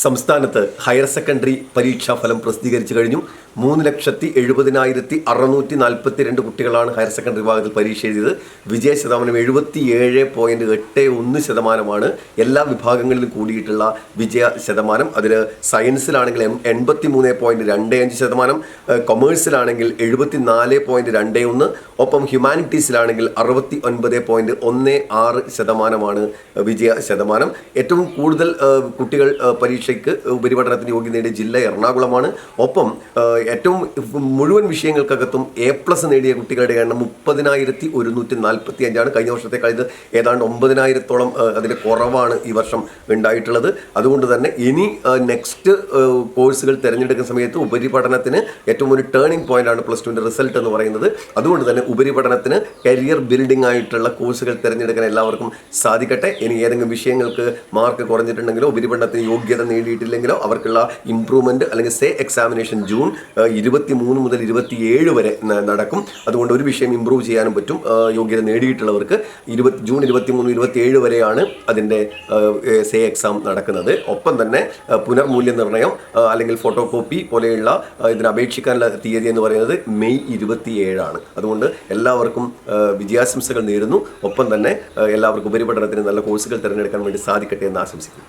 സംസ്ഥാനത്ത് higher secondary പരീക്ഷാ ഫലം പ്രസിദ്ധീകരിച്ചു കഴിഞ്ഞു. 3,70,642 കുട്ടികളാണ് ഹയർ സെക്കൻഡറി വിഭാഗത്തിൽ പരീക്ഷ എഴുതിയത്. വിജയ ശതമാനം 77.81%. എല്ലാ വിഭാഗങ്ങളിലും കൂടിയിട്ടുള്ള വിജയ ശതമാനം. അതിൽ സയൻസിലാണെങ്കിൽ 83.25%, കൊമേഴ്സിലാണെങ്കിൽ 74.21%, ഒപ്പം ഹ്യൂമാനിറ്റീസിലാണെങ്കിൽ 69.16% വിജയ ശതമാനം. ഏറ്റവും കൂടുതൽ കുട്ടികൾ പരീക്ഷയ്ക്ക് ഉപരിപഠനത്തിന് യോഗ്യത നേടിയ ജില്ല എറണാകുളമാണ്. ഒപ്പം ഏറ്റവും മുഴുവൻ വിഷയങ്ങൾക്കകത്തും A+ നേടിയ കുട്ടികളുടെ എണ്ണം 30,145. കഴിഞ്ഞ വർഷത്തേക്കാൾ ഇത് ഏതാണ്ട് 9,000-ഓളം അതിൻ്റെ കുറവാണ് ഈ വർഷം ഉണ്ടായിട്ടുള്ളത്. അതുകൊണ്ട് തന്നെ ഇനി നെക്സ്റ്റ് കോഴ്സുകൾ തിരഞ്ഞെടുക്കുന്ന സമയത്ത് ഉപരിപഠനത്തിന് ഏറ്റവും ഒരു ടേണിംഗ് പോയിന്റാണ് +2ൻ്റെ റിസൾട്ട് എന്ന് പറയുന്നത്. അതുകൊണ്ട് തന്നെ ഉപരിപഠനത്തിന് കരിയർ ബിൽഡിംഗ് ആയിട്ടുള്ള കോഴ്സുകൾ തിരഞ്ഞെടുക്കാൻ എല്ലാവർക്കും സാധിക്കട്ടെ. ഇനി ഏതെങ്കിലും വിഷയങ്ങൾക്ക് മാർക്ക് കുറഞ്ഞിട്ടുണ്ടെങ്കിലോ ഉപരിപഠനത്തിന് യോഗ്യത നേടിയിട്ടില്ലെങ്കിലോ അവർക്കുള്ള ഇംപ്രൂവ്മെൻറ്റ് അല്ലെങ്കിൽ സേ എക്സാമിനേഷൻ ജൂൺ 23 മുതൽ 27 വരെ നടക്കും. അതുകൊണ്ട് ഒരു വിഷയം ഇംപ്രൂവ് ചെയ്യാനും പറ്റും. യോഗ്യത നേടിയിട്ടുള്ളവർക്ക് ജൂൺ 23, 27 വരെയാണ് അതിൻ്റെ സേ എക്സാം നടക്കുന്നത്. ഒപ്പം തന്നെ പുനർമൂല്യനിർണ്ണയം അല്ലെങ്കിൽ ഫോട്ടോ കോപ്പി പോലെയുള്ള ഇതിന് അപേക്ഷിക്കാനുള്ള തീയതി എന്ന് പറയുന്നത് മെയ് 27. അതുകൊണ്ട് എല്ലാവർക്കും വിജയാശംസകൾ നേരുന്നു. ഒപ്പം തന്നെ എല്ലാവർക്കും ഉപരിപഠനത്തിന് നല്ല കോഴ്സുകൾ തിരഞ്ഞെടുക്കാൻ വേണ്ടി സാധിക്കട്ടെ എന്ന് ആശംസിക്കുന്നു.